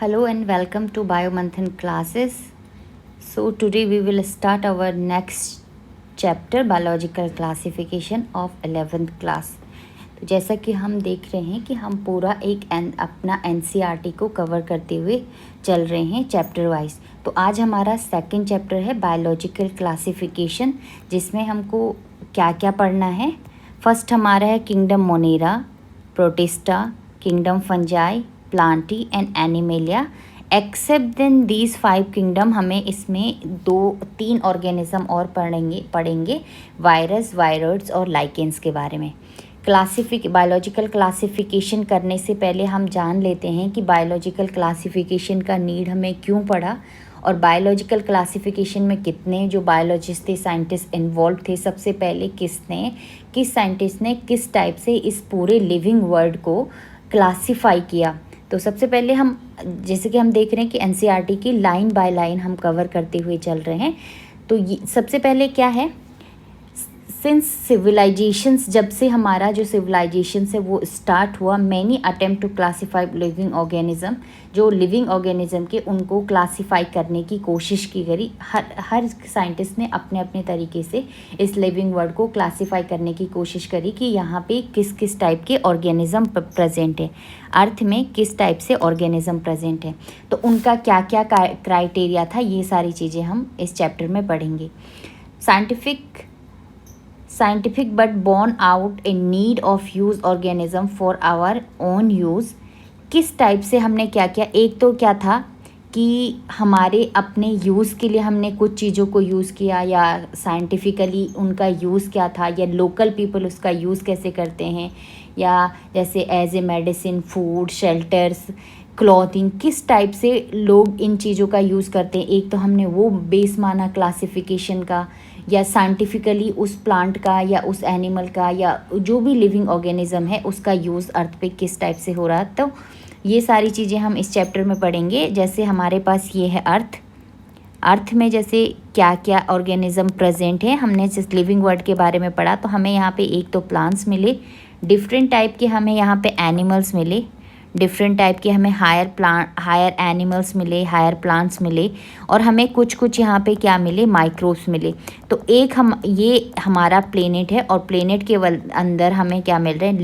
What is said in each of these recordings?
Hello and welcome to Biomanthan classes. So today we will start our next chapter biological classification of 11th class. तो जैसा कि हम देख रहे हैं कि हम पूरा अपना NCERT को कवर करते हुए चल रहे हैं चैप्टर वाइज। तो आज हमारा सेकंड चैप्टर है बायोलॉजिकल क्लासिफिकेशन, जिसमें हमको क्या क्या पढ़ना है। फर्स्ट हमारा है kingdom Monera, Protista, kingdom Fungi, Plantae and Animalia. Except then these 5 kingdom, हमें इसमें 2-3 ऑर्गेनिज्म और पढ़ेंगे वायरस, वायरोइड्स और लाइकेंस के बारे में। बायोलॉजिकल क्लासिफिकेशन करने से पहले हम जान लेते हैं कि बायोलॉजिकल क्लासिफिकेशन का नीड हमें क्यों पड़ा और बायोलॉजिकल क्लासिफिकेशन में कितने जो बायोलॉजिस्ट थे, साइंटिस्ट इन्वॉल्व थे। सबसे पहले किस साइंटिस्ट ने किस टाइप से इस पूरे लिविंग वर्ल्ड को क्लासीफाई किया। तो सबसे पहले हम जैसे कि हम देख रहे हैं कि एनसीईआरटी की लाइन बाय लाइन हम कवर करते हुए चल रहे हैं। तो सबसे पहले क्या है, सिंस सिविलाइजेशंस, जब से हमारा जो सिविलाइजेशन है वो स्टार्ट हुआ, many attempt to classify living organism, जो लिविंग ऑर्गेनिज्म के उनको क्लासीफाई करने की कोशिश की गई। हर साइंटिस्ट ने अपने अपने तरीके से इस लिविंग वर्ल्ड को क्लासीफाई करने की कोशिश करी कि यहाँ पे किस किस टाइप के ऑर्गेनिज्म प्रेजेंट है, अर्थ में किस टाइप से ऑर्गेनिज्म प्रेजेंट है। तो उनका क्या क्या क्राइटेरिया था, ये सारी चीज़ें हम इस चैप्टर में पढ़ेंगे। Scientific but born out a need of use organism for our own use. किस टाइप से हमने क्या किया, एक तो क्या था कि हमारे अपने यूज़ के लिए हमने कुछ चीज़ों को यूज़ किया, या साइंटिफिकली उनका यूज़ क्या था, या लोकल पीपल उसका यूज़ कैसे करते हैं, या जैसे as a medicine, food, shelters, clothing, किस टाइप से लोग इन चीज़ों का यूज़ करते हैं। एक तो हमने वो बेस माना क्लासिफिकेशन का, या साइंटिफिकली उस प्लांट का या उस एनिमल का या जो भी लिविंग ऑर्गेनिज्म है उसका यूज़ अर्थ पे किस टाइप से हो रहा है। तो ये सारी चीज़ें हम इस चैप्टर में पढ़ेंगे। जैसे हमारे पास ये है अर्थ में जैसे क्या क्या ऑर्गेनिज्म प्रेजेंट है, हमने जिस लिविंग वर्ल्ड के बारे में पढ़ा। तो हमें यहाँ पे एक तो प्लांट्स मिले, डिफरेंट टाइप के हमें यहाँ पे एनिमल्स मिले, डिफरेंट टाइप के हमें हायर एनिमल्स मिले, हायर प्लांट्स मिले, और हमें कुछ यहाँ पे क्या मिले, माइक्रोब्स मिले। तो एक ये हमारा प्लेनेट है, और प्लेनेट के अंदर हमें क्या मिल रहे हैं,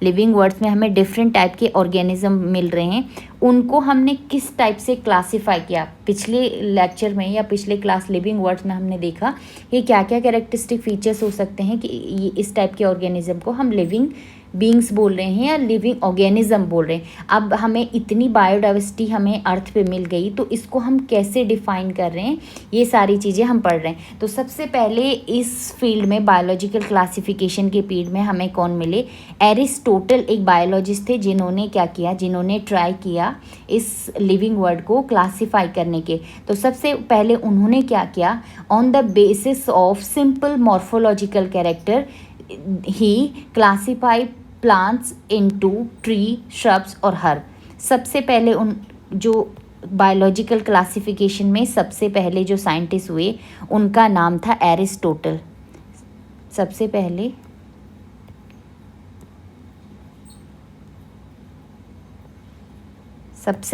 लिविंग वर्ड्स में हमें डिफरेंट टाइप के ऑर्गेनिज्म मिल रहे हैं। उनको हमने किस टाइप से क्लासीफाई किया, पिछले लेक्चर में या पिछले क्लास लिविंग वर्ड्स में हमने देखा कि क्या क्या कैरेक्टरिस्टिक फीचर्स हो सकते हैं कि इस टाइप के ऑर्गेनिज्म को हम लिविंग बींग्स बोल रहे हैं या लिविंग ऑर्गेनिज्म बोल रहे हैं। अब हमें इतनी बायोडाइवर्सिटी हमें अर्थ पे मिल गई, तो इसको हम कैसे डिफाइन कर रहे हैं, ये सारी चीज़ें हम पढ़ रहे हैं। तो सबसे पहले इस फील्ड में बायोलॉजिकल क्लासिफिकेशन के फील्ड में हमें कौन मिले, एरिस्टोटल एक बायोलॉजिस्ट थे जिन्होंने क्या किया, जिन्होंने ट्राई किया इस लिविंग वर्ल्ड को क्लासीफाई करने के। तो सबसे पहले उन्होंने क्या किया, on the basis of simple morphological character he classify plants into tree, shrubs और हर्ब। सबसे पहले उन जो बायोलॉजिकल क्लासिफिकेशन में सबसे पहले जो साइंटिस्ट हुए उनका नाम था एरिस्टोटल। सबसे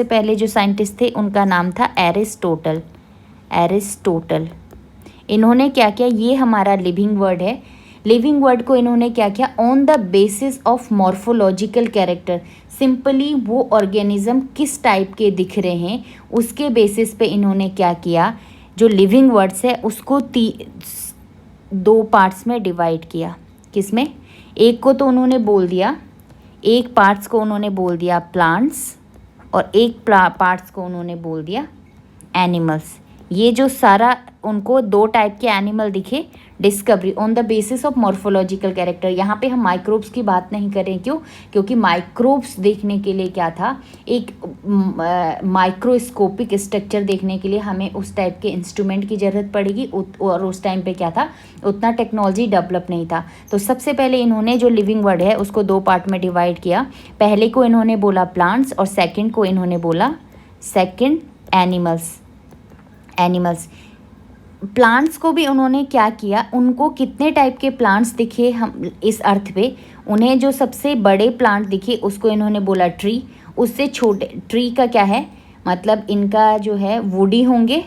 पहले जो साइंटिस्ट थे उनका नाम था एरिस्टोटल। इन्होंने क्या किया, ये हमारा लिविंग वर्ड है, लिविंग वर्ड को इन्होंने क्या किया, on the basis of morphological character, simply वो ऑर्गेनिज्म किस टाइप के दिख रहे हैं उसके बेसिस पे इन्होंने क्या किया, जो लिविंग वर्ड्स है उसको 2 पार्ट्स में डिवाइड किया। किसमें, एक को तो उन्होंने बोल दिया, एक पार्ट्स को उन्होंने बोल दिया प्लांट्स, और एक पार्ट्स को उन्होंने बोल दिया एनिमल्स। ये जो सारा उनको 2 टाइप के एनिमल दिखे, discovery on the basis of morphological character. यहाँ पे हम माइक्रोब्स की बात नहीं करें, क्यों, क्योंकि माइक्रोब्स देखने के लिए क्या था, एक माइक्रोस्कोपिक स्ट्रक्चर देखने के लिए हमें उस टाइप के इंस्ट्रूमेंट की ज़रूरत पड़ेगी, और उस टाइम पे क्या था, उतना टेक्नोलॉजी डेवलप नहीं था। तो सबसे पहले इन्होंने जो लिविंग वर्ड है उसको 2 पार्ट में डिवाइड किया। पहले को इन्होंने बोला प्लांट्स, और सेकेंड को इन्होंने बोला एनिमल्स। प्लांट्स को भी उन्होंने क्या किया, उनको कितने टाइप के प्लांट्स दिखे हम इस अर्थ पे, उन्हें जो सबसे बड़े प्लांट दिखे उसको इन्होंने बोला ट्री, उससे छोटे ट्री का क्या है, मतलब इनका जो है वुडी होंगे,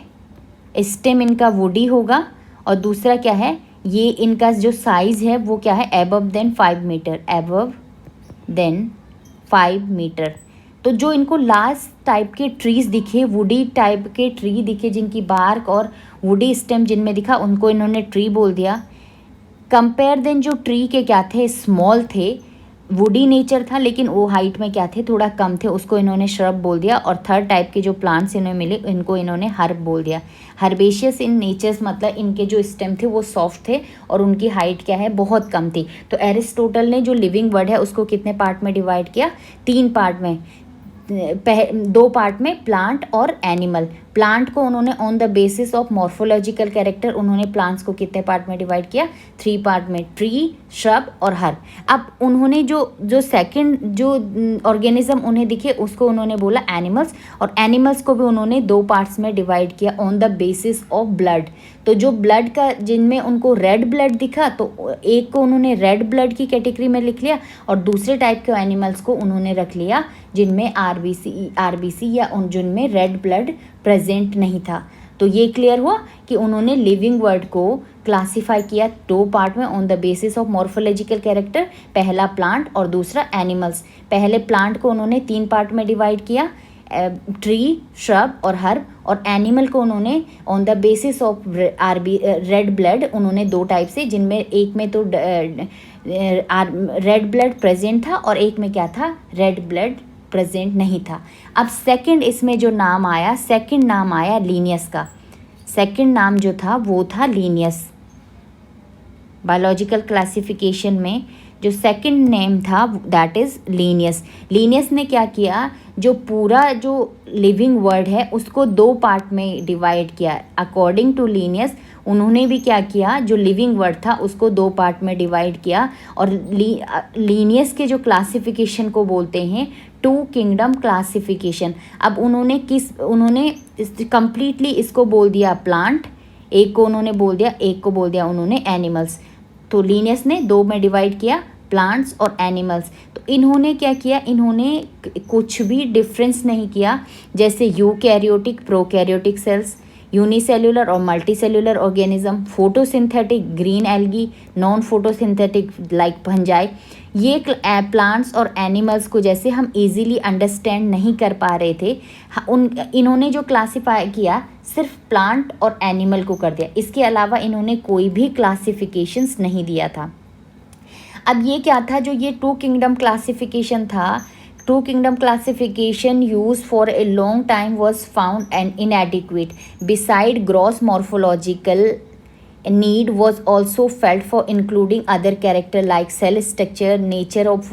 स्टेम इनका वुडी होगा, और दूसरा क्या है, ये इनका जो साइज़ है वो क्या है, above than 5 metre, above than 5 metre. तो जो इनको लास्ट टाइप के ट्रीज़ दिखे, वुडी टाइप के ट्री दिखे जिनकी बार्क और वुडी स्टेम जिनमें दिखा, उनको इन्होंने ट्री बोल दिया। कंपेयर देन जो ट्री के क्या थे, स्मॉल थे, वुडी नेचर था लेकिन वो हाइट में क्या थे, थोड़ा कम थे, उसको इन्होंने श्रब बोल दिया। और थर्ड टाइप के जो प्लांट्स इन्हें मिले इनको इन्होंने हर्ब बोल दिया। हर्बेशियस इन नेचर्स मतलब इनके जो स्टेम थे वो सॉफ्ट थे और उनकी हाइट क्या है, बहुत कम थी। तो एरिस्टोटल ने जो लिविंग वर्ड है उसको कितने पार्ट में डिवाइड किया, 3 पार्ट में। 2 पार्ट में प्लांट और एनिमल। प्लांट को उन्होंने on the basis of morphological character, उन्होंने प्लांट्स को कितने पार्ट में डिवाइड किया, 3 पार्ट में, ट्री, श्रब और हर्ब। अब उन्होंने जो सेकंड जो ऑर्गेनिज्म उन्हें दिखे उसको उन्होंने बोला एनिमल्स, और एनिमल्स को भी उन्होंने 2 पार्ट्स में डिवाइड किया on the basis of blood. तो जो ब्लड का, जिनमें उनको रेड ब्लड दिखा तो एक को उन्होंने रेड ब्लड की कैटेगरी में लिख लिया, और दूसरे टाइप के एनिमल्स को उन्होंने रख लिया जिनमें आरबीसी या जिनमें रेड ब्लड प्रेजेंट नहीं था। तो ये क्लियर हुआ कि उन्होंने लिविंग वर्ड को क्लासीफाई किया 2 पार्ट में on the basis of morphological character, पहला प्लांट और दूसरा एनिमल्स। पहले प्लांट को उन्होंने 3 पार्ट में डिवाइड किया, ट्री, श्रब और हर्ब, और एनिमल को उन्होंने on the basis of red blood उन्होंने 2 टाइप से, जिनमें एक में तो रेड ब्लड प्रेजेंट था और एक में क्या था, रेड ब्लड प्रेजेंट नहीं था। अब सेकंड इसमें जो नाम आया, सेकंड नाम आया लीनियस का। सेकंड नाम जो था वो था लीनियस। बायोलॉजिकल क्लासिफिकेशन में जो सेकंड नेम था दैट इज़ लीनियस। लीनियस ने क्या किया, जो पूरा जो लिविंग वर्ड है उसको 2 पार्ट में डिवाइड किया। अकॉर्डिंग टू लीनियस उन्होंने भी क्या किया, जो लिविंग वर्ड था उसको 2 पार्ट में डिवाइड किया। और लीनियस के जो क्लासिफिकेशन को बोलते हैं 2 किंगडम क्लासिफिकेशन। अब उन्होंने कंप्लीटली इसको बोल दिया प्लांट, एक को उन्होंने बोल दिया, एक को बोल दिया उन्होंने एनिमल्स। तो लीनियस ने 2 में डिवाइड किया, प्लांट्स और एनिमल्स। तो इन्होंने क्या किया, इन्होंने कुछ भी डिफरेंस नहीं किया, जैसे यूकैरियोटिक, प्रोकैरियोटिक सेल्स, यूनिसेल्युलर और multicellular organism, photosynthetic green algae, non photosynthetic like fungi. ये प्लांट्स और एनिमल्स को जैसे हम इजीली अंडरस्टैंड नहीं कर पा रहे थे, इन्होंने जो क्लासिफाई किया सिर्फ प्लांट और एनिमल को कर दिया, इसके अलावा इन्होंने कोई भी क्लासिफिकेशंस नहीं दिया था। अब ये क्या था, जो ये 2 किंगडम क्लासिफिकेशन था, 2 kingdom classification used for a long time was found and inadequate. Beside gross morphological need was also felt for including other character like cell structure, nature of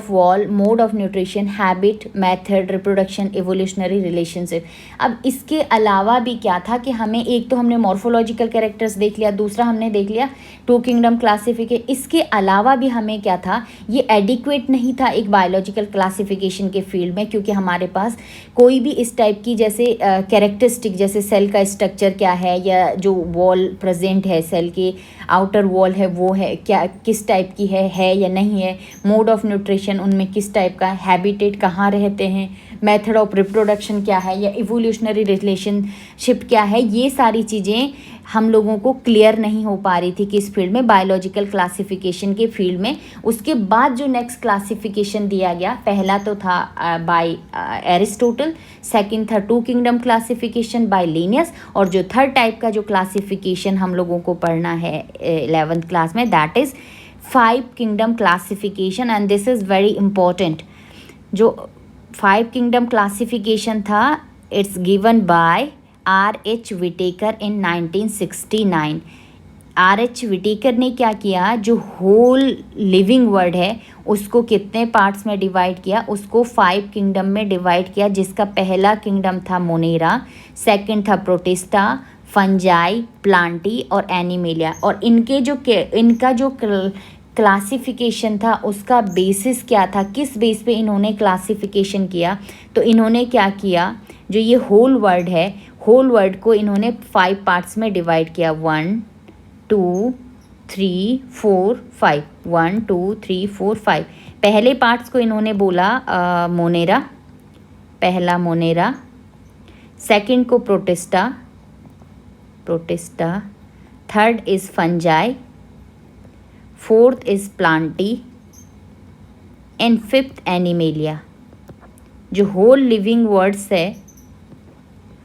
wall, mode of nutrition, habit, method, reproduction, evolutionary relationship. अब इसके अलावा भी क्या था कि हमें, एक तो हमने मॉर्फोलॉजिकल कैरेक्टर्स देख लिया, दूसरा हमने देख लिया 2 किंगडम क्लासिफिकेशन। इसके अलावा भी हमें क्या था, ये एडिक्वेट नहीं था एक बायोलॉजिकल क्लासिफिकेशन के फील्ड में, क्योंकि हमारे पास कोई भी इस टाइप की जैसे कैरेक्टरिस्टिक, जैसे सेल का स्ट्रक्चर क्या है, या जो वॉल प्रेजेंट है सेल के आउटर वॉल है वो है क्या, किस टाइप की है या नहीं है, मोड ऑफ न्यूट्रिशन उनमें किस टाइप का, हैबिटेट कहाँ रहते हैं, मेथड ऑफ रिप्रोडक्शन क्या है, या इवोल्यूशनरी रिलेशनशिप क्या है, ये सारी चीज़ें हम लोगों को क्लियर नहीं हो पा रही थी किस फील्ड में, बायोलॉजिकल क्लासिफिकेशन के फील्ड में। उसके बाद जो नेक्स्ट क्लासिफिकेशन दिया गया, पहला तो था बाय एरिस्टोटल, सेकंड था 2 किंगडम क्लासिफिकेशन बाय लीनियस, और जो थर्ड टाइप का जो क्लासिफिकेशन हम लोगों को पढ़ना है 11th क्लास में, that is 5 kingdom classification. And this is very important. जो 5 किंगडम क्लासिफिकेशन था, it's given by R.H. Whittaker in 1969। R.H. Whittaker ने क्या किया, जो होल लिविंग वर्ड है उसको कितने पार्ट्स में डिवाइड किया, उसको 5 किंगडम में डिवाइड किया, जिसका पहला किंगडम था मोनेरा, सेकंड था प्रोटिस्टा, फंजाई, प्लांटी और एनिमेलिया। और इनका जो क्लासिफिकेशन था उसका बेसिस क्या था, किस बेस पे इन्होंने क्लासिफिकेशन किया, तो इन्होंने क्या किया, जो ये होल वर्ड है, होल वर्ड को इन्होंने 5 पार्ट्स में डिवाइड किया, 1, 2, 3 4 5, 1 2 3 4 5। पहले पार्ट्स को इन्होंने बोला मोनेरा, पहला मोनेरा, सेकंड को protista, third is fungi, fourth is Plantae and fifth animalia. जो होल लिविंग वर्ड्स है,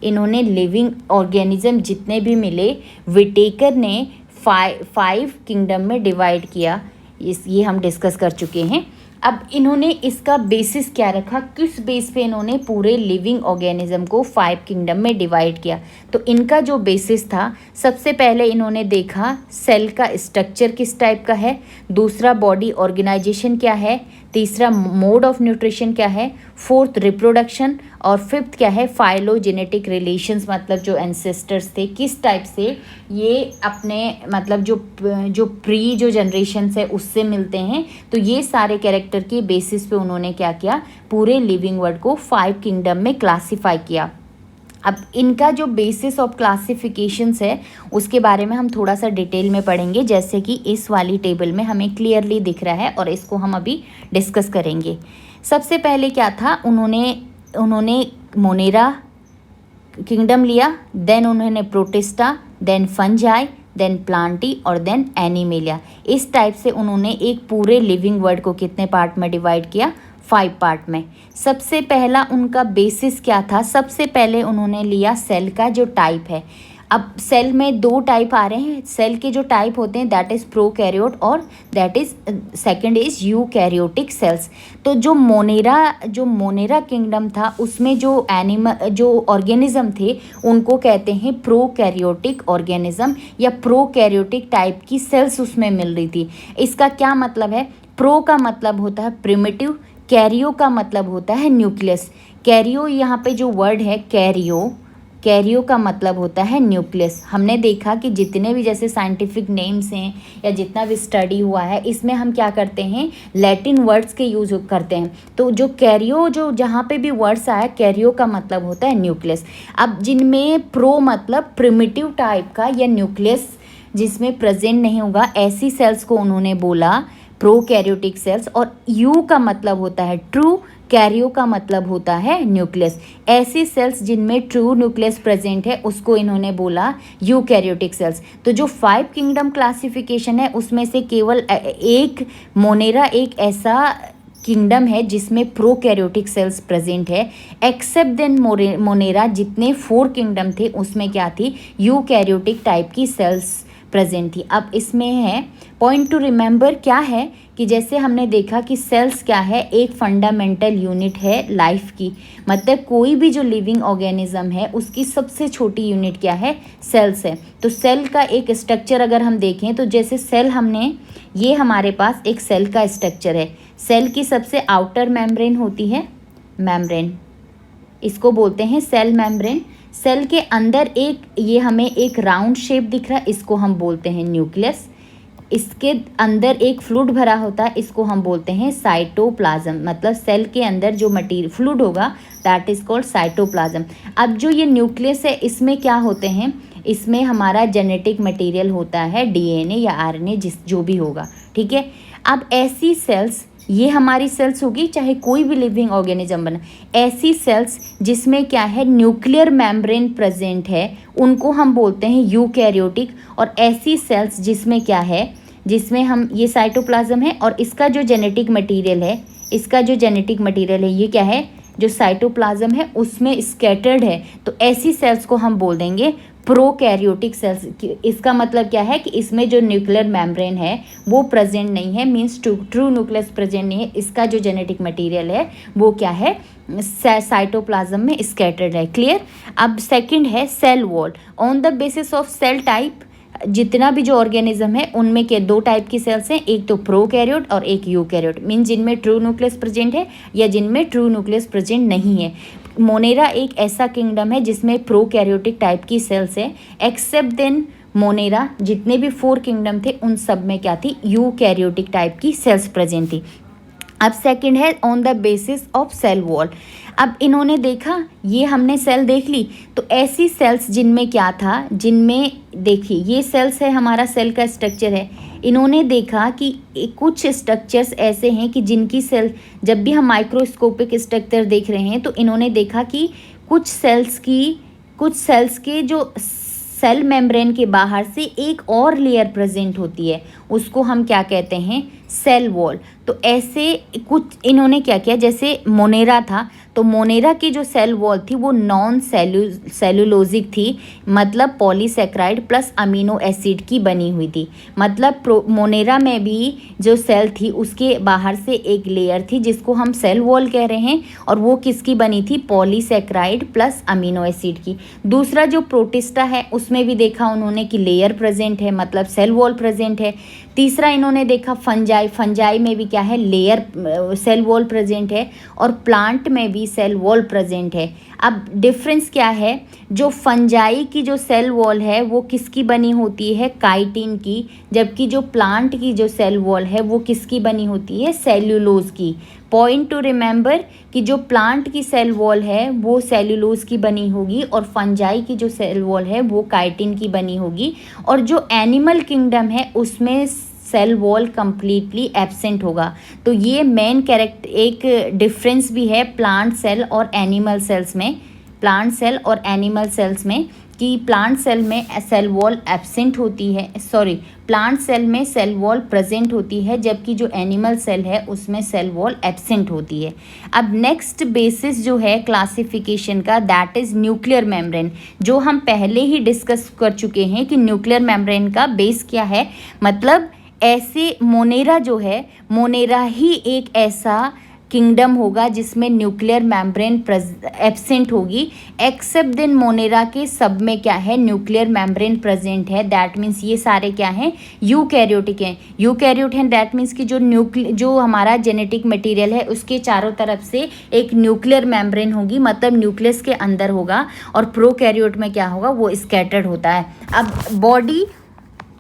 इन्होंने लिविंग ऑर्गेनिज्म जितने भी मिले विटेकर ने 5 किंगडम में डिवाइड किया। ये हम डिस्कस कर चुके हैं। अब इन्होंने इसका बेसिस क्या रखा, किस बेस पे इन्होंने पूरे लिविंग ऑर्गेनिज्म को 5 किंगडम में डिवाइड किया। तो इनका जो बेसिस था, सबसे पहले इन्होंने देखा सेल का स्ट्रक्चर किस टाइप का है, दूसरा बॉडी ऑर्गेनाइजेशन क्या है, तीसरा मोड ऑफ न्यूट्रिशन क्या है, फोर्थ रिप्रोडक्शन, और फिफ्थ क्या है फाइलोजेनेटिक रिलेशंस, मतलब जो एंसेस्टर्स थे किस टाइप से ये अपने मतलब जो प्री जो जनरेशन है उससे मिलते हैं। तो ये सारे कैरेक्टर के बेसिस पे उन्होंने क्या किया, पूरे लिविंग वर्ल्ड को 5 किंगडम में क्लासीफाई किया। अब इनका जो बेसिस ऑफ क्लासिफिकेशंस है उसके बारे में हम थोड़ा सा डिटेल में पढ़ेंगे, जैसे कि इस वाली टेबल में हमें क्लियरली दिख रहा है और इसको हम अभी डिस्कस करेंगे। सबसे पहले क्या था, उन्होंने मोनेरा किंगडम लिया, देन उन्होंने Protista, then Fungi, then Plantae और देन एनिमेलिया। इस टाइप से उन्होंने एक पूरे लिविंग वर्ल्ड को कितने पार्ट में डिवाइड किया, 5 पार्ट में। सबसे पहला उनका बेसिस क्या था, सबसे पहले उन्होंने लिया सेल का जो टाइप है। अब सेल में 2 टाइप आ रहे हैं, सेल के जो टाइप होते हैं दैट इज़ प्रोकैरियोट और that is second is eukaryotic cells. तो जो मोनेरा किंगडम था उसमें जो ऑर्गेनिज्म थे उनको कहते हैं प्रोकैरियोटिक ऑर्गेनिज्म या प्रोकैरियोटिक टाइप की सेल्स उसमें मिल रही थी। इसका क्या मतलब है, प्रो का मतलब होता है प्रिमिटिव, कैरियो का मतलब होता है न्यूक्लियस। कैरियो यहाँ पे जो वर्ड है कैरियो का मतलब होता है न्यूक्लियस। हमने देखा कि जितने भी जैसे साइंटिफिक नेम्स हैं या जितना भी स्टडी हुआ है इसमें हम क्या करते हैं, लैटिन वर्ड्स के यूज़ करते हैं। तो जो कैरियो जो जहाँ पे भी वर्ड्स आया, कैरियो का मतलब होता है न्यूक्लियस। अब जिनमें प्रो मतलब प्रिमिटिव टाइप का या न्यूक्लियस जिसमें प्रेजेंट नहीं होगा, ऐसी सेल्स को उन्होंने बोला प्रोकैरियोटिक सेल्स। और यू का मतलब होता है ट्रू, कैरियो का मतलब होता है न्यूक्लियस। ऐसी सेल्स जिनमें ट्रू न्यूक्लियस प्रेजेंट है उसको इन्होंने बोला यूकैरियोटिक सेल्स। तो जो 5 किंगडम क्लासिफिकेशन है उसमें से केवल एक मोनेरा एक ऐसा किंगडम है जिसमें प्रोकैरियोटिक सेल्स प्रेजेंट है। एक्सेप्ट देन मोनेरा जितने 4 किंगडम थे उसमें क्या थी, यूकैरियोटिक टाइप की सेल्स प्रेजेंट थी। अब इसमें है पॉइंट टू रिमेंबर क्या है कि जैसे हमने देखा कि सेल्स क्या है, एक फंडामेंटल यूनिट है लाइफ की। मतलब कोई भी जो लिविंग ऑर्गेनिज्म है उसकी सबसे छोटी यूनिट क्या है, सेल्स है। तो सेल का एक स्ट्रक्चर अगर हम देखें तो जैसे सेल ये हमारे पास एक सेल का स्ट्रक्चर है। सेल की सबसे आउटर मेम्ब्रेन होती है मेम्ब्रेन, इसको बोलते हैं सेल मेम्ब्रेन। सेल के अंदर ये हमें एक राउंड शेप दिख रहा है, इसको हम बोलते हैं न्यूक्लियस। इसके अंदर एक फ्लूइड भरा होता है, इसको हम बोलते हैं साइटोप्लाज्म। मतलब सेल के अंदर जो मटीरियल फ्लूइड होगा दैट इज़ कॉल्ड साइटोप्लाज्म। अब जो ये न्यूक्लियस है इसमें क्या होते हैं, इसमें हमारा जेनेटिक मटेरियल होता है, डीएनए या आरएनए जो भी होगा, ठीक है। अब ऐसी सेल्स, ये हमारी सेल्स होगी चाहे कोई भी लिविंग ऑर्गेनिज्म बना, ऐसी सेल्स जिसमें क्या है न्यूक्लियर मेम्ब्रेन प्रेजेंट है उनको हम बोलते हैं यूकैरियोटिक। और ऐसी सेल्स जिसमें क्या है, जिसमें हम ये साइटोप्लाज्म है और इसका जो जेनेटिक मटेरियल है ये क्या है, जो साइटोप्लाज्म है उसमें स्कैटर्ड है, तो ऐसी सेल्स को हम बोल देंगे प्रोकैरियोटिक सेल्स। इसका मतलब क्या है कि इसमें जो न्यूक्लियर मेम्ब्रेन है वो प्रेजेंट नहीं है, मीन्स ट्रू न्यूक्लियस प्रेजेंट नहीं है। इसका जो जेनेटिक मटेरियल है वो क्या है, साइटोप्लाज्म में स्कैटर्ड है। क्लियर। अब सेकंड है cell wall. On the basis of cell type, जितना भी जो ऑर्गेनिज्म है उनमें के 2 टाइप की सेल्स हैं, एक तो प्रोकैरियोट और एक यूकैरियोट। मीन्स जिनमें ट्रू न्यूक्लियस प्रेजेंट है या जिनमें ट्रू न्यूक्लियस प्रेजेंट नहीं है। मोनेरा एक ऐसा किंगडम है जिसमें प्रोकैरियोटिक टाइप की सेल्स है। एक्सेप्ट देन मोनेरा जितने भी 4 किंगडम थे उन सब में क्या थी, यूकैरियोटिक टाइप की सेल्स प्रेजेंट थी। अब सेकंड है on the basis of cell wall. अब इन्होंने देखा, ये हमने सेल देख ली, तो ऐसी सेल्स जिनमें क्या था, जिनमें देखिए ये सेल्स है, हमारा सेल का स्ट्रक्चर है। इन्होंने देखा कि कुछ स्ट्रक्चर्स ऐसे हैं कि जिनकी सेल, जब भी हम माइक्रोस्कोपिक स्ट्रक्चर देख रहे हैं तो इन्होंने देखा कि कुछ सेल्स के जो सेल मेम्ब्रेन के बाहर से एक और लेयर प्रेजेंट होती है, उसको हम क्या कहते हैं, सेल वॉल। तो ऐसे कुछ इन्होंने क्या किया, जैसे मोनेरा था, तो मोनेरा की जो सेल वॉल थी वो नॉन सेलुलोजिक थी, मतलब पॉलीसेक्राइड प्लस अमीनो एसिड की बनी हुई थी। मतलब मोनेरा में भी जो सेल थी उसके बाहर से एक लेयर थी जिसको हम सेल वॉल कह रहे हैं, और वो किसकी बनी थी, पॉलीसेक्राइड प्लस अमीनो एसिड की। दूसरा जो प्रोटिस्टा है उसमें भी देखा उन्होंने कि लेयर प्रेजेंट है, मतलब सेल वॉल प्रेजेंट है। तीसरा इन्होंने देखा फंजाई में भी क्या है, लेयर सेल वॉल प्रेजेंट है, और प्लांट में भी सेल वॉल प्रेजेंट है। अब डिफरेंस क्या है, जो फंजाई की जो सेल वॉल है वो किसकी बनी होती है, काइटिन की, जबकि जो प्लांट की जो सेल वॉल है वो किसकी बनी होती है, सेल्यूलोज की। पॉइंट टू रिमेंबर कि जो प्लांट की सेल वॉल है वो सेल्यूलोज की बनी होगी, और फंजाई की जो सेल वॉल है वो काइटिन की बनी होगी, और जो एनिमल किंगडम है उसमें सेल वॉल कम्प्लीटली एब्सेंट होगा। तो ये मेन एक डिफरेंस भी है प्लांट सेल और एनिमल सेल्स में, प्लांट सेल और एनिमल सेल्स में, कि प्लांट सेल में सेल वॉल एब्सेंट होती है, प्लांट सेल में सेल वॉल प्रेजेंट होती है, जबकि जो एनिमल सेल है उसमें सेल वॉल एब्सेंट होती है। अब नेक्स्ट बेसिस जो है क्लासिफिकेशन का, दैट इज़ न्यूक्लियर मेम्ब्रेन, जो हम पहले ही डिस्कस कर चुके हैं कि न्यूक्लियर मेम्ब्रेन का बेस क्या है। मतलब ऐसे मोनेरा जो है, मोनेरा ही एक ऐसा किंगडम होगा जिसमें न्यूक्लियर मेम्ब्रेन एब्सेंट होगी, एक्सेप्ट दिन मोनेरा के सब में क्या है, न्यूक्लियर मेम्ब्रेन प्रेजेंट है। दैट मीन्स ये सारे क्या हैं, यूकैरियोटिक हैं। यूकैरियोट हैं, दैट मीन्स कि जो हमारा जेनेटिक मटेरियल है उसके चारों तरफ से एक न्यूक्लियर मेम्ब्रेन होगी, मतलब न्यूक्लियस के अंदर होगा, और प्रोकैरियोट में क्या होगा, वो स्कैटर्ड होता है। अब बॉडी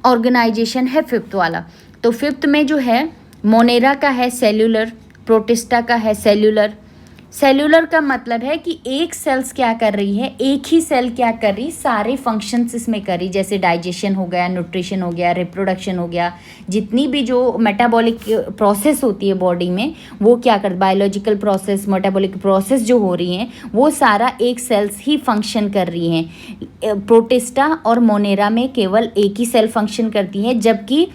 ऑर्गेनाइजेशन है फिफ्थ वाला, तो फिफ्थ में जो है मोनेरा का है सेल्यूलर, प्रोटिस्टा का है सेल्यूलर। सेल्यूलर का मतलब है कि एक सेल्स क्या कर रही है, एक ही सेल क्या कर रही, सारे फंक्शंस इसमें कर रही, जैसे डाइजेशन हो गया, न्यूट्रिशन हो गया, रिप्रोडक्शन हो गया, जितनी भी जो मेटाबॉलिक प्रोसेस होती है बॉडी में वो क्या कर, बायोलॉजिकल प्रोसेस, मेटाबॉलिक प्रोसेस जो हो रही हैं वो सारा एक सेल्स ही फंक्शन कर रही हैं। प्रोटिस्टा और मोनेरा में केवल एक ही सेल फंक्शन करती है, जबकि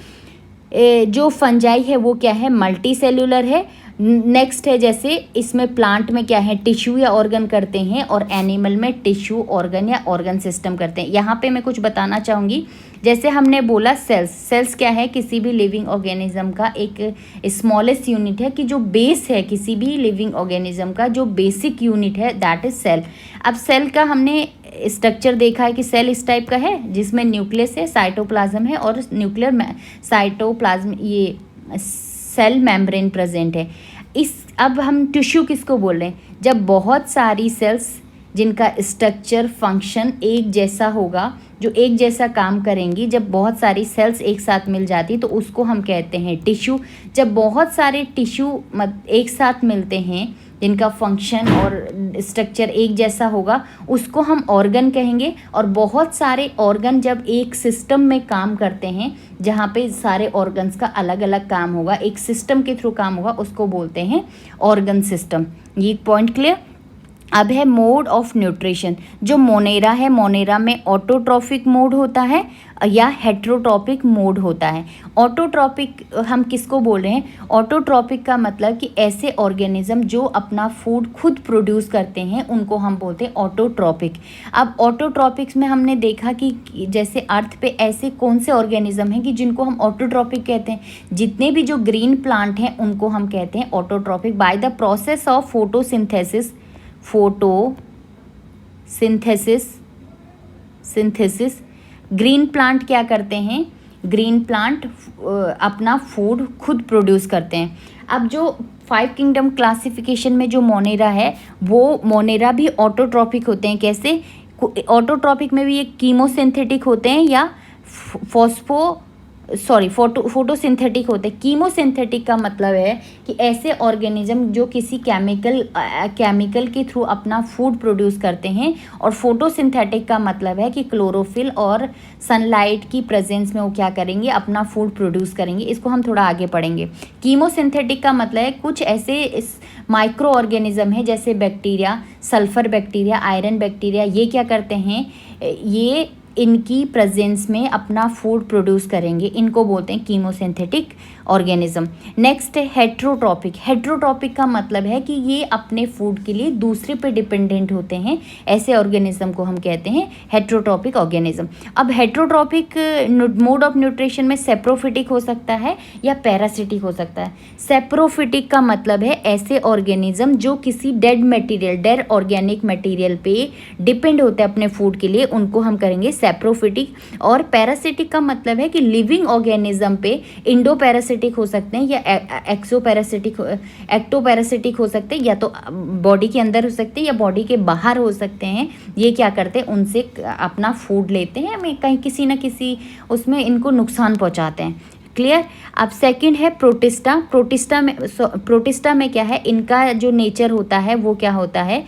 जो फंजाई है वो क्या है, मल्टी सेल्यूलर है। नेक्स्ट है, जैसे इसमें प्लांट में क्या है, टिश्यू या ऑर्गन करते हैं, और एनिमल में टिश्यू, ऑर्गन या ऑर्गन सिस्टम करते हैं। यहाँ पे मैं कुछ बताना चाहूँगी, जैसे हमने बोला सेल्स क्या है, किसी भी लिविंग ऑर्गेनिज्म का एक स्मॉलेस्ट यूनिट है, कि जो बेस है किसी भी लिविंग ऑर्गेनिज्म का जो बेसिक यूनिट है, दैट इज सेल। अब सेल का हमने स्ट्रक्चर देखा है कि सेल इस टाइप का है जिसमें न्यूक्लियस है, साइटोप्लाज्म है, और न्यूक्लियर साइटोप्लाज्म, ये सेल मेम्ब्रेन प्रेजेंट है। अब हम टिश्यू किसको बोल रहे हैं, जब बहुत सारी सेल्स जिनका स्ट्रक्चर फंक्शन एक जैसा होगा, जो एक जैसा काम करेंगी, जब बहुत सारी सेल्स एक साथ मिल जाती तो उसको हम कहते हैं टिश्यू। जब बहुत सारे टिश्यू एक साथ मिलते हैं जिनका फंक्शन और स्ट्रक्चर एक जैसा होगा, उसको हम ऑर्गन कहेंगे। और बहुत सारे ऑर्गन जब एक सिस्टम में काम करते हैं, जहाँ पे सारे ऑर्गन्स का अलग अलग काम होगा, एक सिस्टम के थ्रू काम होगा, उसको बोलते हैं ऑर्गन सिस्टम। ये पॉइंट क्लियर। अब है मोड ऑफ न्यूट्रिशन। जो मोनेरा है, मोनेरा में ऑटोट्रॉफिक मोड होता है या हेट्रोट्रॉपिक मोड होता है। ऑटोट्रॉपिक हम किसको बोल रहे हैं, ऑटोट्रॉपिक का मतलब कि ऐसे ऑर्गेनिज्म जो अपना फूड खुद प्रोड्यूस करते हैं उनको हम बोलते हैं ऑटोट्रॉपिक। अब ऑटोट्रॉपिक्स में हमने देखा कि जैसे अर्थ पे ऐसे कौन से ऑर्गेनिज्म हैं कि जिनको हम ऑटोट्रॉपिक कहते हैं, जितने भी जो ग्रीन प्लांट हैं उनको हम कहते हैं autotrophic. By the process of synthesis green plant क्या करते हैं, ग्रीन प्लांट अपना फूड खुद प्रोड्यूस करते हैं। अब जो 5 किंगडम क्लासिफिकेशन में जो मोनेरा है, वो मोनेरा भी ऑटोट्रॉपिक होते हैं। कैसे, ऑटोट्रॉपिक में भी ये कीमोसिंथेटिक होते हैं या फोटोसिंथेटिक होते हैं। कीमोसिंथेटिक का मतलब है कि ऐसे ऑर्गेनिज्म जो किसी केमिकल के थ्रू अपना फूड प्रोड्यूस करते हैं, और फोटोसिंथेटिक का मतलब है कि क्लोरोफिल और सनलाइट की प्रेजेंस में वो क्या करेंगे, अपना फूड प्रोड्यूस करेंगे। इसको हम थोड़ा आगे पढ़ेंगे। कीमोसिंथेटिक का मतलब है कुछ ऐसे माइक्रो ऑर्गेनिज्म है जैसे bacteria, sulphur bacteria, iron bacteria, ये क्या करते हैं, ये इनकी प्रेजेंस में अपना फूड प्रोड्यूस करेंगे, इनको बोलते हैं कीमोसिंथेटिक ऑर्गेनिज्म। नेक्स्ट है हेट्रोट्रॉपिक। हेट्रोट्रॉपिक का मतलब है कि ये अपने फूड के लिए दूसरे पे डिपेंडेंट होते हैं, ऐसे ऑर्गेनिज्म को हम कहते हैं हेट्रोट्रॉपिक ऑर्गेनिज्म। अब हेट्रोट्रॉपिक मोड ऑफ न्यूट्रिशन में सेप्रोफिटिक हो सकता है या पैरासिटिक हो सकता है। सेप्रोफिटिक का मतलब है ऐसे ऑर्गेनिज्म जो किसी डेड ऑर्गेनिक मटेरियल पे डिपेंड होते हैं अपने फूड के लिए, उनको हम करेंगे सेप्रोफिटिक। और पैरासिटिक का मतलब है कि लिविंग ऑर्गेनिज्म पे इंडो पैरासिटिक हो सकते हैं या एक्टोपैरासिटिक हो सकते हैं, या तो बॉडी के अंदर हो सकते हैं या बॉडी के बाहर हो सकते हैं। ये क्या करते हैं, उनसे अपना फूड लेते हैं, हमें कहीं किसी न किसी उसमें इनको नुकसान पहुंचाते हैं। क्लियर। अब सेकंड है प्रोटिस्टा। प्रोटिस्टा में क्या है, इनका जो नेचर होता है वो क्या होता है,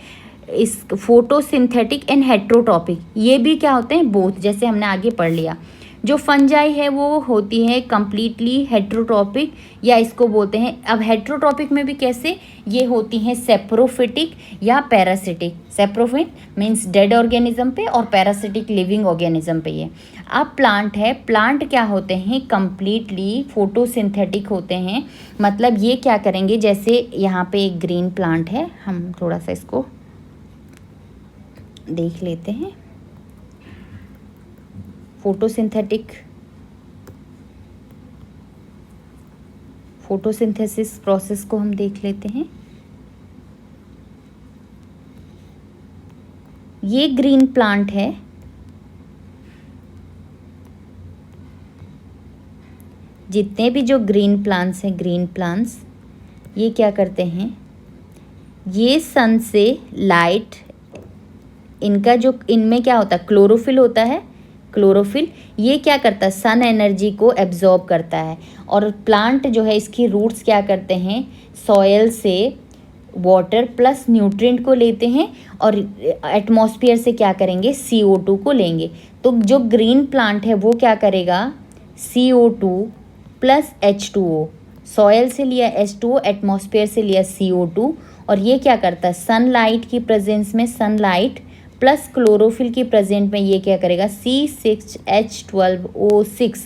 इस फोटोसिंथेटिक एंड हेट्रोट्रॉपिक, ये भी क्या होते हैं, बोथ, जैसे हमने आगे पढ़ लिया। जो फंजाई है वो होती है कंप्लीटली हेट्रोट्रॉपिक, या इसको बोलते हैं, अब हेट्रोट्रॉपिक में भी कैसे, ये होती हैं सेप्रोफिटिक या पैरासिटिक। सेप्रोफिट मीन्स डेड ऑर्गेनिज्म पे और पैरासिटिक लिविंग ऑर्गेनिज्म पे। ये अब प्लांट है, प्लांट क्या होते हैं, कंप्लीटली फोटोसिंथेटिक होते हैं। मतलब ये क्या करेंगे, जैसे यहाँ पे एक ग्रीन प्लांट है, हम थोड़ा सा इसको देख लेते हैं। फोटोसिंथेसिस प्रोसेस को हम देख लेते हैं। ये ग्रीन प्लांट है, जितने भी जो ग्रीन प्लांट्स हैं, ग्रीन प्लांट्स ये क्या करते हैं, ये सन से लाइट, इनका जो इनमें क्या होता है, क्लोरोफिल होता है। क्लोरोफिल ये क्या करता है, सन एनर्जी को एब्जॉर्ब करता है। और प्लांट जो है, इसकी रूट्स क्या करते हैं, सॉयल से वाटर प्लस न्यूट्रिएंट को लेते हैं और एटमॉस्फेयर से क्या करेंगे, CO2 को लेंगे। तो जो ग्रीन प्लांट है वो क्या करेगा, CO2 प्लस H2O, सॉयल से लिया H2O, एटमॉस्फेयर से लिया CO2, और ये क्या करता है, सनलाइट की प्रेजेंस में सनलाइट प्लस क्लोरोफिल की प्रेजेंट में ये क्या करेगा, C6H12O6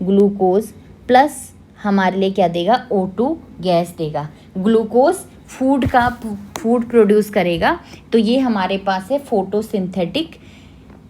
ग्लूकोज प्लस हमारे लिए क्या देगा, O2 गैस देगा। ग्लूकोज फूड प्रोड्यूस करेगा। तो ये हमारे पास है फोटोसिंथेटिक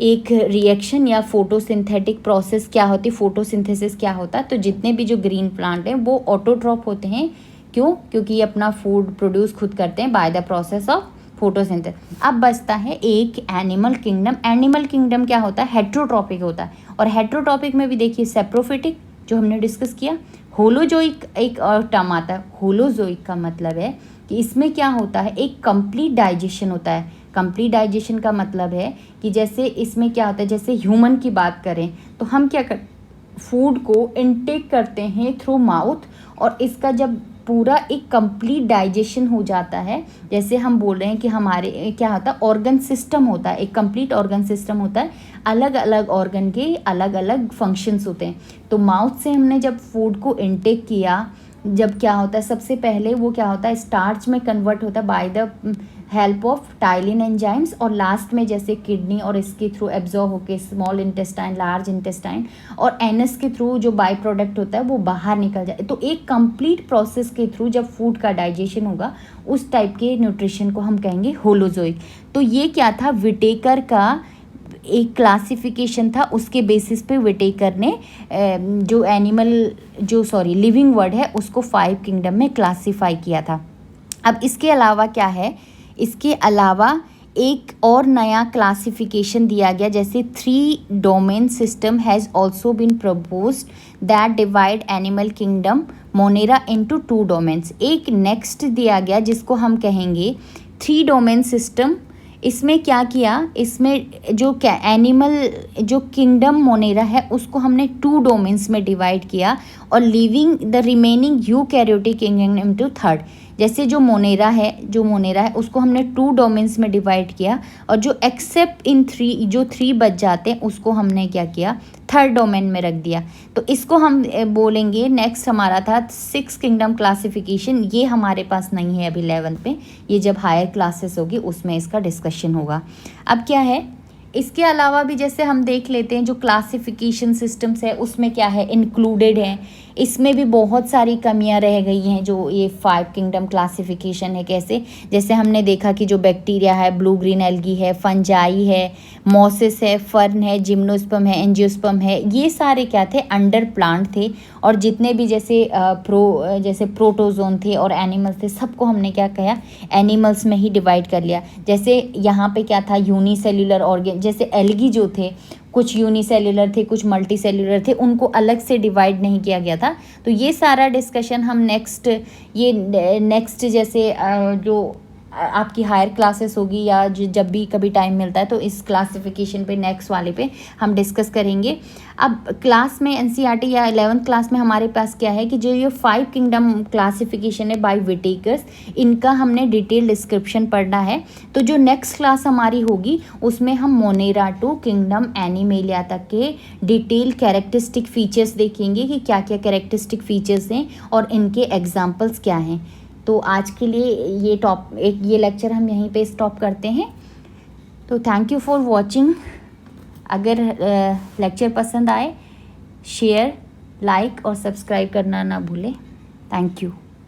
एक रिएक्शन या फोटोसिंथेटिक प्रोसेस क्या होती है, फोटोसिंथेसिस क्या होता है। तो जितने भी जो ग्रीन प्लांट हैं वो ऑटोट्रॉप होते हैं। क्यों, क्योंकि ये अपना फूड प्रोड्यूस खुद करते हैं by the process of photosynthesis. अब बचता है एक एनिमल किंगडम। एनिमल किंगडम क्या होता है, हेट्रोट्रॉपिक होता है। और हेट्रोट्रॉपिक में भी देखिए सेप्रोफिटिक जो हमने डिस्कस किया, होलोजोइक एक और टर्म आता है। होलोजोइक का मतलब है कि इसमें क्या होता है, एक कंप्लीट डाइजेशन होता है। कंप्लीट डाइजेशन का मतलब है कि जैसे इसमें क्या होता है, जैसे ह्यूमन की बात करें तो हम क्या कर फूड को इनटेक करते हैं थ्रू माउथ, और इसका जब पूरा एक कंप्लीट डाइजेशन हो जाता है, जैसे हम बोल रहे हैं कि हमारे क्या होता है, ऑर्गन सिस्टम होता है, एक कंप्लीट ऑर्गन सिस्टम होता है। अलग अलग ऑर्गन के अलग अलग फंक्शंस होते हैं। तो माउथ से हमने जब फूड को इनटेक किया, जब क्या होता है, सबसे पहले वो क्या होता है, स्टार्च में कन्वर्ट होता है by the help of ptyalin enzymes, और लास्ट में जैसे किडनी और इसके थ्रू एब्जॉर्ब होके स्मॉल इंटेस्टाइन, लार्ज इंटेस्टाइन और एनस के थ्रू जो बाई प्रोडक्ट होता है वो बाहर निकल जाए। तो एक कंप्लीट प्रोसेस के थ्रू जब फूड का डाइजेशन होगा, उस टाइप के न्यूट्रिशन को हम कहेंगे होलोजोइक। तो ये क्या था, विटेकर का एक क्लासिफिकेशन था, उसके बेसिस पे विटेकर ने लिविंग वर्ड है उसको 5 किंगडम में क्लासीफाई किया था। अब इसके अलावा क्या है, इसके अलावा एक और नया क्लासिफिकेशन दिया गया, जैसे 3 domain system has also been proposed that divide animal kingdom Monera into 2 domains. एक नेक्स्ट दिया गया जिसको हम कहेंगे 3 डोमेन सिस्टम इसमें क्या किया, इसमें जो एनिमल जो किंगडम मोनेरा है उसको हमने 2 डोमेन्स में डिवाइड किया और leaving the remaining eukaryotic kingdom into third. जैसे जो मोनेरा है उसको हमने 2 डोमेन्स में डिवाइड किया और जो एक्सेप्ट इन 3 जो 3 बच जाते हैं उसको हमने क्या किया, थर्ड डोमेन में रख दिया। तो इसको हम बोलेंगे, नेक्स्ट हमारा था 6 किंगडम क्लासिफिकेशन। ये हमारे पास नहीं है अभी 11th पे, ये जब हायर क्लासेस होगी उसमें इसका डिस्कशन होगा। अब क्या है, इसके अलावा भी जैसे हम देख लेते हैं जो क्लासिफिकेशन सिस्टम्स है उसमें क्या है इंक्लूडेड है, इसमें भी बहुत सारी कमियां रह गई हैं। जो ये 5 किंगडम क्लासिफिकेशन है कैसे, जैसे हमने देखा कि जो बैक्टीरिया है, ब्लू ग्रीन एल्गी है, फंजाई है, मॉसिस है, फर्न है, जिम्नोस्पर्म है, एंजियोस्पर्म है, ये सारे क्या थे, अंडर प्लांट थे। और जितने भी जैसे प्रोटोजोन थे और एनिमल्स थे, सबको हमने क्या किया, एनिमल्स में ही डिवाइड कर लिया। जैसे यहाँ पे क्या था, यूनिसेल्युलर ऑर्गेन, जैसे एल्गी जो थे कुछ यूनिसेल्युलर थे, कुछ मल्टीसेल्युलर थे, उनको अलग से डिवाइड नहीं किया गया था। तो ये सारा डिस्कशन हम नेक्स्ट जैसे जो आपकी हायर क्लासेस होगी या जब भी कभी टाइम मिलता है तो इस क्लासिफिकेशन पे नेक्स्ट वाले पे हम डिस्कस करेंगे। अब क्लास में एनसीईआरटी या 11th क्लास में हमारे पास क्या है कि जो ये 5 किंगडम क्लासिफिकेशन है बाय विटेकर्स, इनका हमने डिटेल डिस्क्रिप्शन पढ़ना है। तो जो नेक्स्ट क्लास हमारी होगी उसमें हम मोनेरा टू किंगडम एनिमेलिया तक के डिटेल कैरेक्टरिस्टिक फीचर्स देखेंगे कि क्या क्या कैरेक्टरिस्टिक फीचर्स हैं और इनके एग्जाम्पल्स क्या हैं। तो आज के लिए ये लेक्चर हम यहीं पे स्टॉप करते हैं। तो थैंक यू फॉर वॉचिंग। अगर लेक्चर पसंद आए शेयर, लाइक और सब्सक्राइब करना ना भूलें। Thank you.